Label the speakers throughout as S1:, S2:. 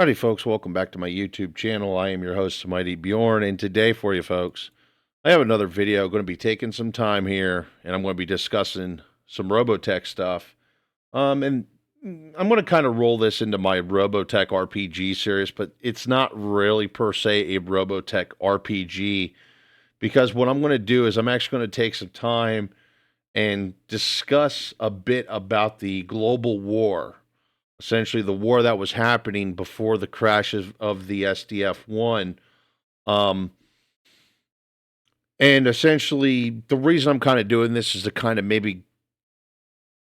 S1: Howdy, folks. Welcome back to my YouTube channel. I am your host, Mighty Bjorn, and today for you folks, I have another video. Going to be taking some time here, and I'm going to be discussing some Robotech stuff. And I'm going to kind of roll this into my Robotech RPG series, but it's not really per se a Robotech RPG because what I'm going to do is I'm actually going to take some time and discuss a bit about the global war, essentially the war that was happening before the crash of the SDF-1. Um, and essentially, the reason I'm kind of doing this is to kind of maybe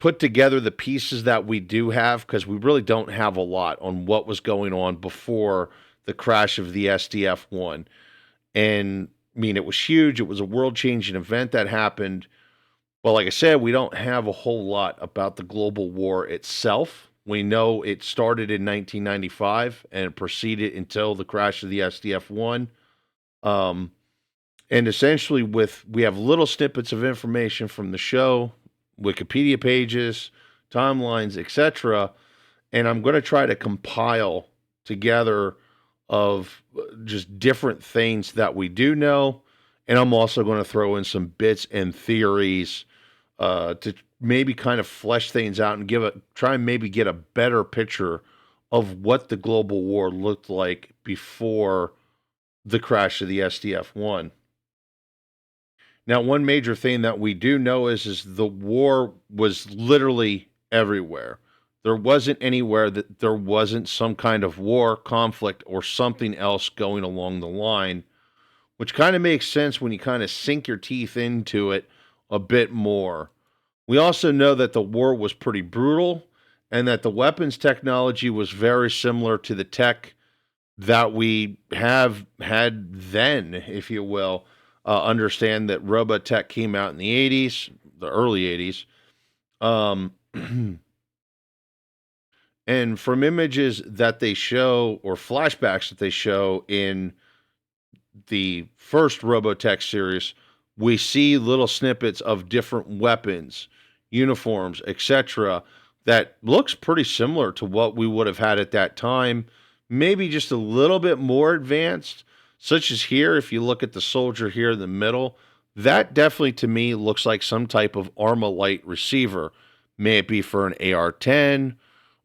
S1: put together the pieces that we do have, because we really don't have a lot on what was going on before the crash of the SDF-1. And I mean, it was huge. It was a world changing event that happened. Well, like I said, we don't have a whole lot about the global war itself. We know it started in 1995 and it proceeded until the crash of the SDF-1. Um, and essentially, we have little snippets of information from the show, Wikipedia pages, timelines, etc. And I'm going to try to compile together of just different things that we do know. And I'm also going to throw in some bits and theories to maybe kind of flesh things out and try and maybe get a better picture of what the global war looked like before the crash of the SDF-1. Now, one major thing that we do know is the war was literally everywhere. There wasn't anywhere that there wasn't some kind of war, conflict, or something else going along the line, which kind of makes sense when you kind of sink your teeth into it a bit more. We also know that the war was pretty brutal and that the weapons technology was very similar to the tech that we have had then, if you will. Understand that Robotech came out in the 80s, the early 80s. And from images that they show or flashbacks that they show in the first Robotech series, we see little snippets of different weapons, uniforms, etc. that looks pretty similar to what we would have had at that time, maybe just a little bit more advanced, such as here. If you look at the soldier here in the middle, that definitely to me looks like some type of Armalite receiver. May it be for an AR-10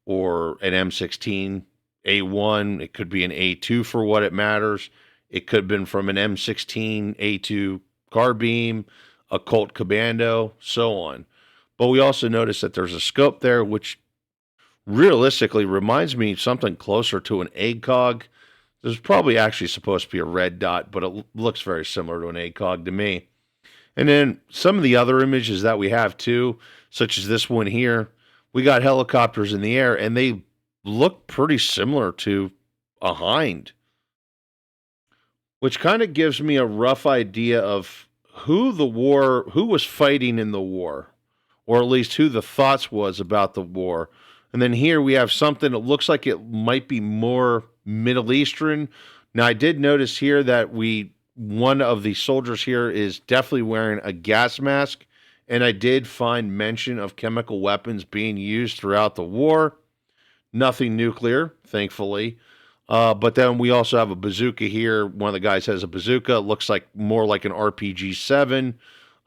S1: or an M16 A1, it could be an A2 for what it matters. It could have been from an M16 A2 carbine, a Colt Commando, so on. But we also notice that there's a scope there, which realistically reminds me of something closer to an ACOG. There's probably actually supposed to be a red dot, but it looks very similar to an ACOG to me. And then some of the other images that we have too, such as this one here, we got helicopters in the air, and they look pretty similar to a Hind, which kind of gives me a rough idea of who was fighting in the war, or at least who the thoughts was about the war. And then here we have something that looks like it might be more Middle Eastern. Now, I did notice here that one of the soldiers here is definitely wearing a gas mask, and I did find mention of chemical weapons being used throughout the war. Nothing nuclear, thankfully. But then we also have a bazooka here. One of the guys has a bazooka. It looks like more like an RPG-7.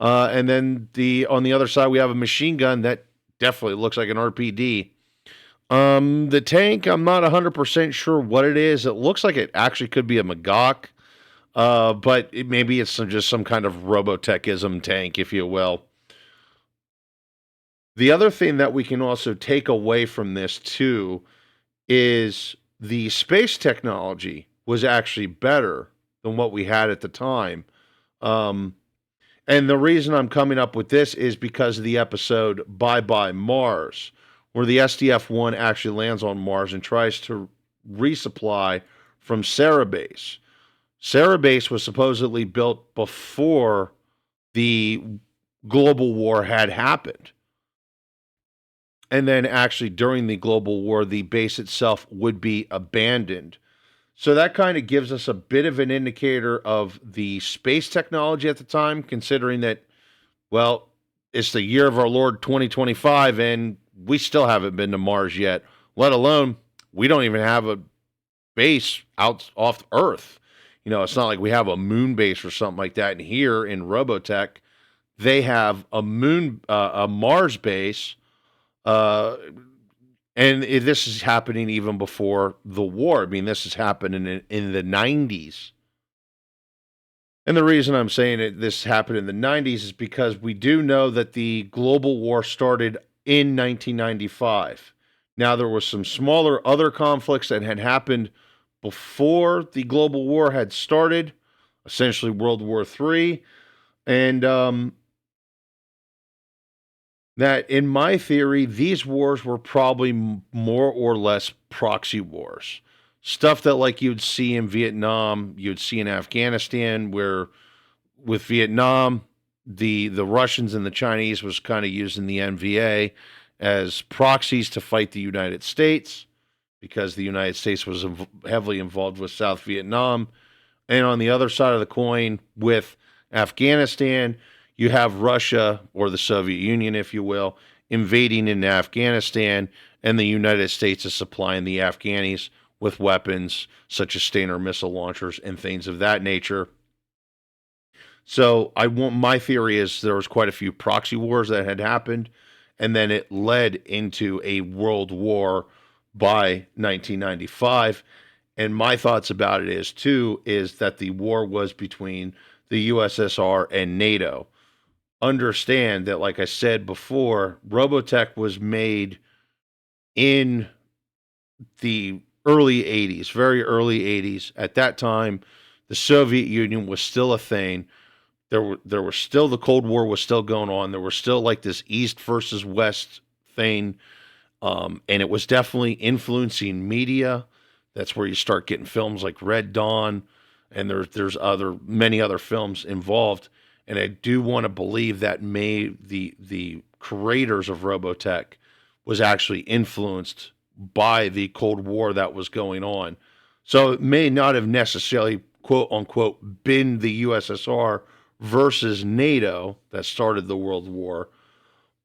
S1: And then on the other side, we have a machine gun that definitely looks like an RPD. The tank, I'm not 100% sure what it is. It looks like it actually could be a Magok. But maybe it's just some kind of Robotechism tank, if you will. The other thing that we can also take away from this, too, is the space technology was actually better than what we had at the time. And the reason I'm coming up with this is because of the episode Bye Bye Mars, where the SDF-1 actually lands on Mars and tries to resupply from Cerebase. Cerebase was supposedly built before the global war had happened. And then actually during the global war, the base itself would be abandoned. So that kind of gives us a bit of an indicator of the space technology at the time, considering that, well, it's the year of our Lord 2025, and we still haven't been to Mars yet, let alone we don't even have a base out off Earth. You know, it's not like we have a moon base or something like that. And here in Robotech, they have a Mars base, uh, and this is happening even before the war. I mean, this is happening in the 90s. And the reason I'm saying this happened in the 90s is because we do know that the global war started in 1995. Now, there was some smaller other conflicts that had happened before the global war had started, essentially World War III. And that, in my theory, these wars were probably more or less proxy wars. Stuff that, like, you'd see in Vietnam, you'd see in Afghanistan, where with Vietnam, the Russians and the Chinese was kind of using the NVA as proxies to fight the United States because the United States was heavily involved with South Vietnam. And on the other side of the coin, with Afghanistan, you have Russia, or the Soviet Union, if you will, invading into Afghanistan, and the United States is supplying the Afghanis with weapons such as Stinger missile launchers and things of that nature. So my theory is there was quite a few proxy wars that had happened, and then it led into a world war by 1995. And my thoughts about it is that the war was between the USSR and NATO. Understand that, like I said before, Robotech was made in the early 80s, very early 80s. At that time, the Soviet Union was still a thing. There were still, the Cold War was still going on. There was still like this East versus West thing. And it was definitely influencing media. That's where you start getting films like Red Dawn, and there's many other films involved. And I do want to believe that the creators of Robotech was actually influenced by the Cold War that was going on. So it may not have necessarily, quote unquote, been the USSR versus NATO that started the World War,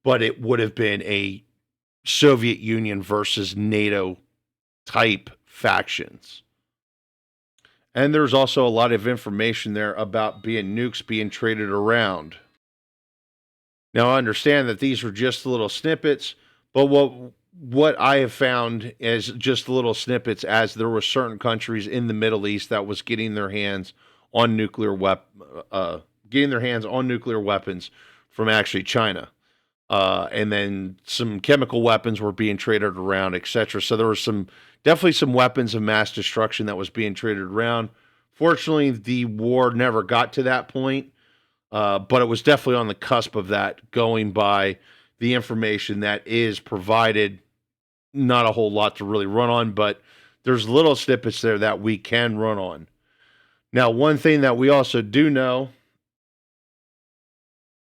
S1: but it would have been a Soviet Union versus NATO type factions. And there's also a lot of information there about nukes being traded around. Now, I understand that these were just little snippets, but what I have found is just little snippets, as there were certain countries in the Middle East that was getting their hands on nuclear weapons from actually China. And then some chemical weapons were being traded around, etc. So there was definitely some weapons of mass destruction that was being traded around. Fortunately, the war never got to that point, but it was definitely on the cusp of that, going by the information that is provided. Not a whole lot to really run on, but there's little snippets there that we can run on. Now, one thing that we also do know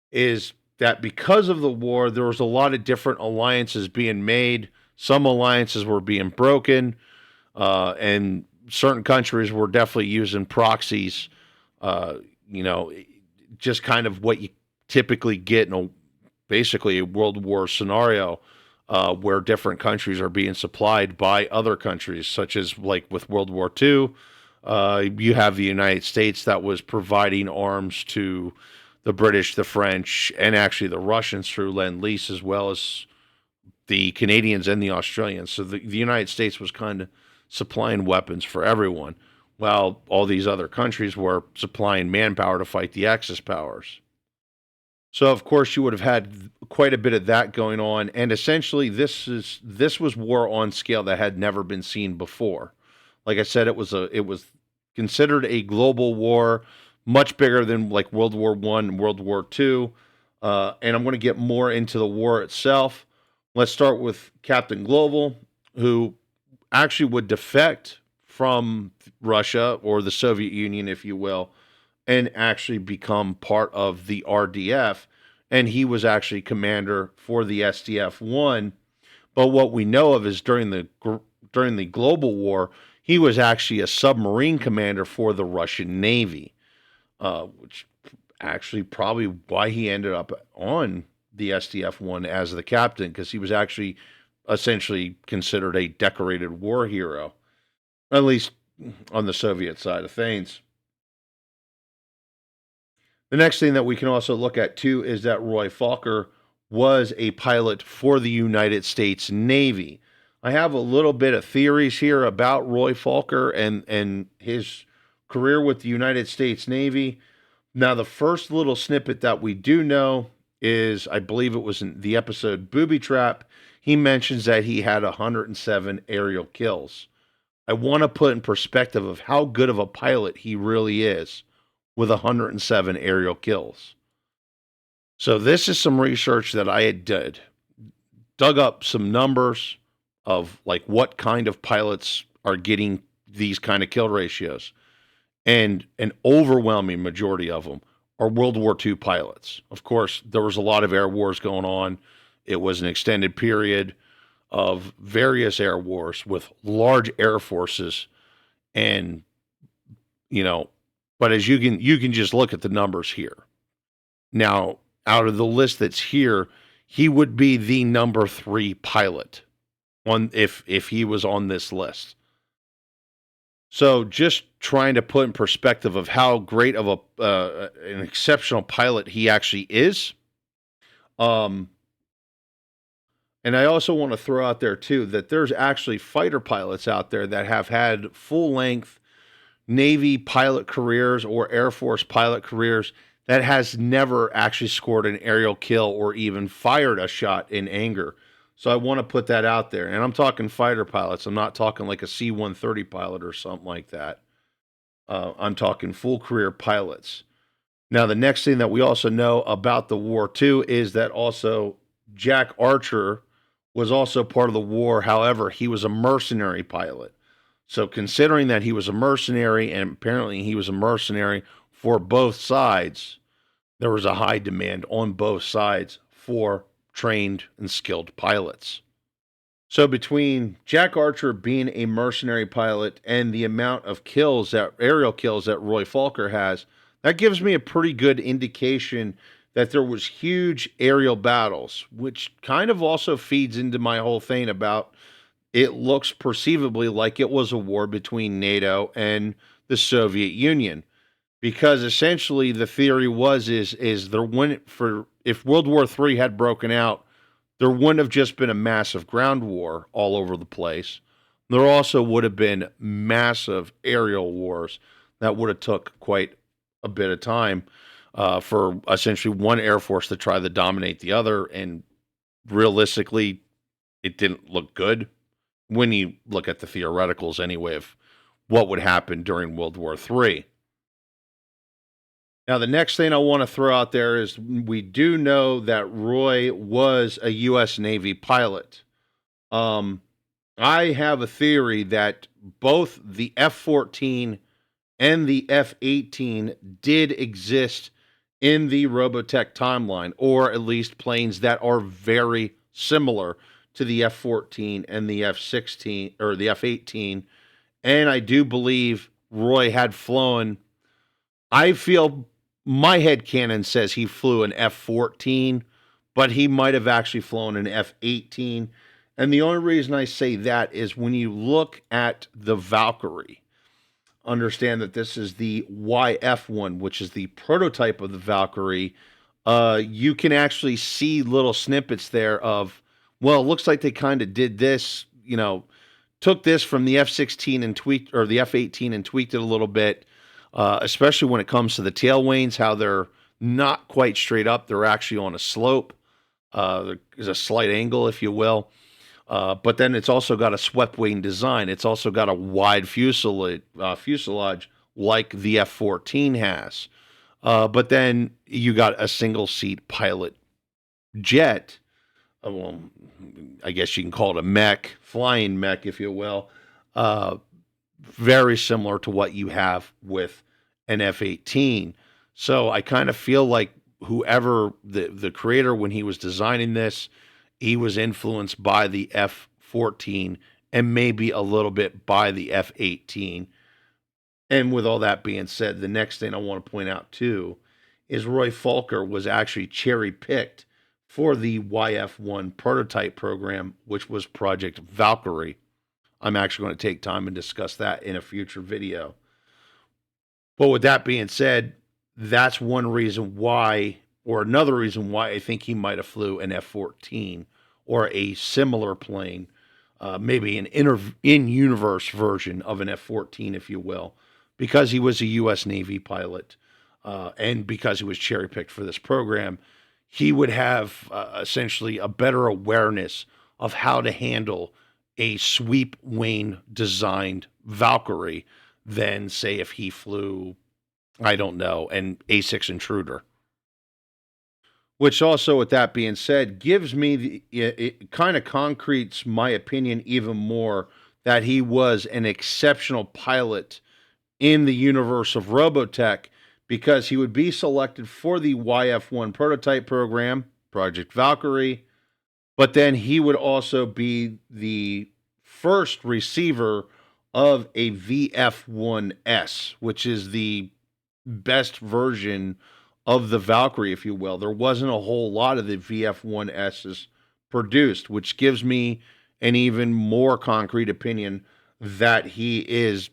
S1: is that because of the war, there was a lot of different alliances being made. Some alliances were being broken, and certain countries were definitely using proxies. Just kind of what you typically get in basically a world war scenario, where different countries are being supplied by other countries, such as like with World War II. You have the United States that was providing arms to the British, the French, and actually the Russians through Lend-Lease, as well as the Canadians and the Australians. So the United States was kind of supplying weapons for everyone, while all these other countries were supplying manpower to fight the Axis powers. So, of course, you would have had quite a bit of that going on, and essentially this was war on scale that had never been seen before. Like I said, it was considered a global war, much bigger than like World War I and World War II. And I'm going to get more into the war itself. Let's start with Captain Global, who actually would defect from Russia, or the Soviet Union, if you will, and actually become part of the RDF. And he was actually commander for the SDF-1. But what we know of is during the Global War, he was actually a submarine commander for the Russian Navy, which actually probably why he ended up on the SDF-1 as the captain, because he was actually essentially considered a decorated war hero. At least on the Soviet side of things. The next thing that we can also look at too is that Roy Fokker was a pilot for the United States Navy. I have a little bit of theories here about Roy Fokker and his career with the United States Navy. Now, the first little snippet that we do know is, I believe it was in the episode Booby Trap. He mentions that he had 107 aerial kills. I want to put in perspective of how good of a pilot he really is with 107 aerial kills. So this is some research that I had dug up some numbers of like what kind of pilots are getting these kind of kill ratios. And an overwhelming majority of them are World War II pilots. Of course, there was a lot of air wars going on. It was an extended period of various air wars with large air forces, and but as you can just look at the numbers here. Now, out of the list that's here, he would be the number 3 pilot on if he was on this list. So just trying to put in perspective of how great of an exceptional pilot he actually is. And I also want to throw out there too that there's actually fighter pilots out there that have had full length Navy pilot careers or Air Force pilot careers that has never actually scored an aerial kill or even fired a shot in anger. So I want to put that out there. And I'm talking fighter pilots. I'm not talking like a C-130 pilot or something like that. I'm talking full career pilots. Now, the next thing that we also know about the war, too, is that also Jack Archer was also part of the war. However, he was a mercenary pilot. So considering that he was a mercenary, and apparently he was a mercenary for both sides, there was a high demand on both sides for trained and skilled pilots. So between Jack Archer being a mercenary pilot and the amount of aerial kills that Roy Fokker has, that gives me a pretty good indication that there was huge aerial battles, which kind of also feeds into my whole thing about it looks perceivably like it was a war between NATO and the Soviet Union. Because essentially the theory is there wouldn't for if World War III had broken out, there wouldn't have just been a massive ground war all over the place. There also would have been massive aerial wars that would have took quite a bit of time for essentially one air force to try to dominate the other, and realistically, it didn't look good when you look at the theoreticals anyway of what would happen during World War III. Now, the next thing I want to throw out there is we do know that Roy was a U.S. Navy pilot. I have a theory that both the F-14 and the F-18 did exist in the Robotech timeline, or at least planes that are very similar to the F-14 and the F-16 or the F-18. And I do believe Roy had flown. I feel my headcanon says he flew an F-14, but he might have actually flown an F-18. And the only reason I say that is when you look at the Valkyrie, understand that this is the YF-1, which is the prototype of the Valkyrie. You can actually see little snippets there of, well, it looks like they kind of did this, took this from the F-16 and tweaked, or the F-18 and tweaked it a little bit. Especially when it comes to the tail wains, how they're not quite straight up. They're actually on a slope. There's a slight angle, if you will. But then it's also got a swept wing design. It's also got a wide fuselage like the F-14 has. But then you got a single seat pilot jet. Well, I guess you can call it a mech, flying mech, if you will. Very similar to what you have with an F-18. So I kind of feel like whoever the creator, when he was designing this, he was influenced by the F-14 and maybe a little bit by the F-18. And with all that being said, the next thing I want to point out too is Roy Fokker was actually cherry picked for the YF-1 prototype program, which was Project Valkyrie. I'm actually going to take time and discuss that in a future video. But with that being said, that's one reason why, or another reason why I think he might have flew an F-14 or a similar plane, maybe an in-universe version of an F-14, if you will, because he was a U.S. Navy pilot and because he was cherry-picked for this program. He would have essentially a better awareness of how to handle a sweep wing designed Valkyrie than, say, if he flew, I don't know, an A6 Intruder. Which also, with that being said, gives me it kind of concretes my opinion even more that he was an exceptional pilot in the universe of Robotech, because he would be selected for the YF-1 prototype program, Project Valkyrie, but then he would also be the first receiver of a VF-1S, which is the best version of the Valkyrie, if you will. There wasn't a whole lot of the VF-1Ss produced, which gives me an even more concrete opinion that he is,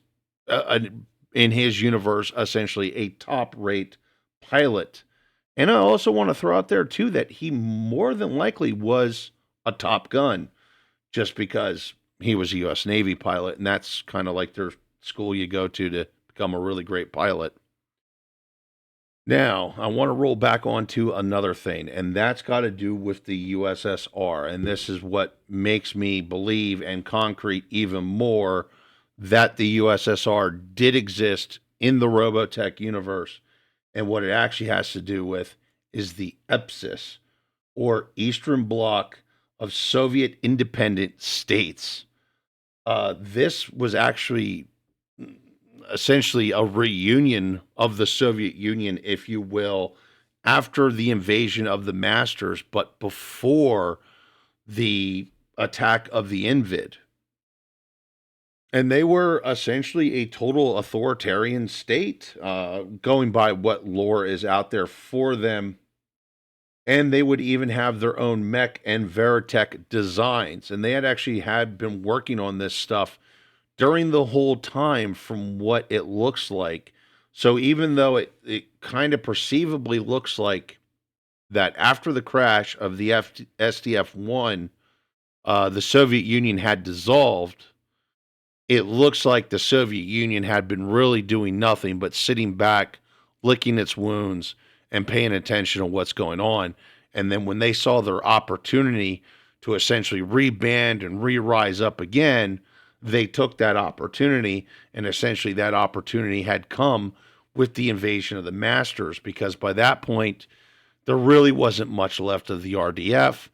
S1: in his universe, essentially a top-rate pilot. And I also want to throw out there, too, that he more than likely was a Top Gun, just because he was a U.S. Navy pilot, and that's kind of like their school you go to become a really great pilot. Now, I want to roll back onto another thing, and that's got to do with the USSR, and this is what makes me believe and concrete even more that the USSR did exist in the Robotech universe. And what it actually has to do with is the EPSIS, or Eastern Bloc of Soviet Independent States. This was actually essentially a reunion of the Soviet Union, if you will, after the invasion of the Masters, but before the attack of the Invid. And they were essentially a total authoritarian state, going by what lore is out there for them. And they would even have their own mech and Veritech designs. And they had been working on this stuff during the whole time, from what it looks like. So even though it kind of perceivably looks like that after the crash of the SDF-1, the Soviet Union had dissolved, it looks like the Soviet Union had been really doing nothing but sitting back, licking its wounds, and paying attention to what's going on. And then when they saw their opportunity to essentially reband and re-rise up again, they took that opportunity, and essentially that opportunity had come with the invasion of the Masters, because by that point, there really wasn't much left of the RDF.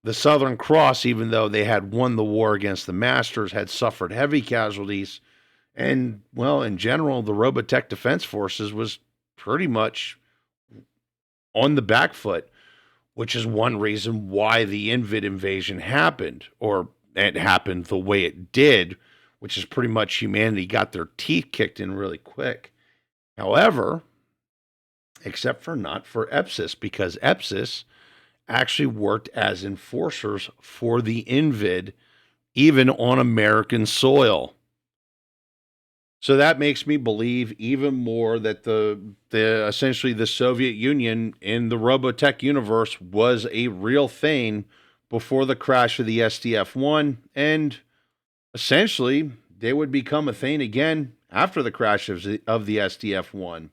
S1: The Southern Cross, even though they had won the war against the Masters, had suffered heavy casualties. And, well, in general, the Robotech Defense Forces was pretty much on the back foot, which is one reason why the Invid invasion happened, or it happened the way it did, which is pretty much humanity got their teeth kicked in really quick. However, except for not for EPSIS, because EPSIS actually worked as enforcers for the Invid, even on American soil. So that makes me believe even more that essentially the Soviet Union in the Robotech universe was a real thing before the crash of the SDF-1, and essentially they would become a thing again after the crash of the SDF-1.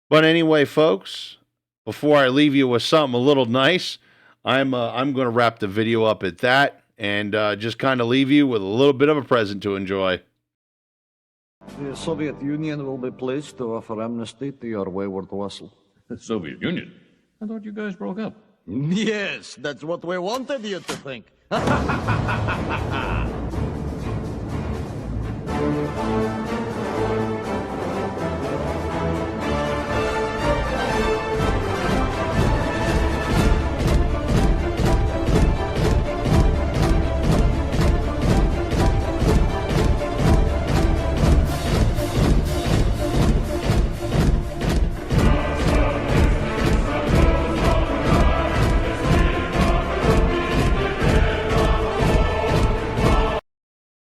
S1: But anyway, folks, before I leave you with something a little nice, I'm going to wrap the video up at that, and just kind of leave you with a little bit of a present to enjoy.
S2: The Soviet Union will be pleased to offer amnesty to your wayward vassal.
S3: The Soviet Union? I thought you guys broke up.
S2: Yes, that's what we wanted you to think.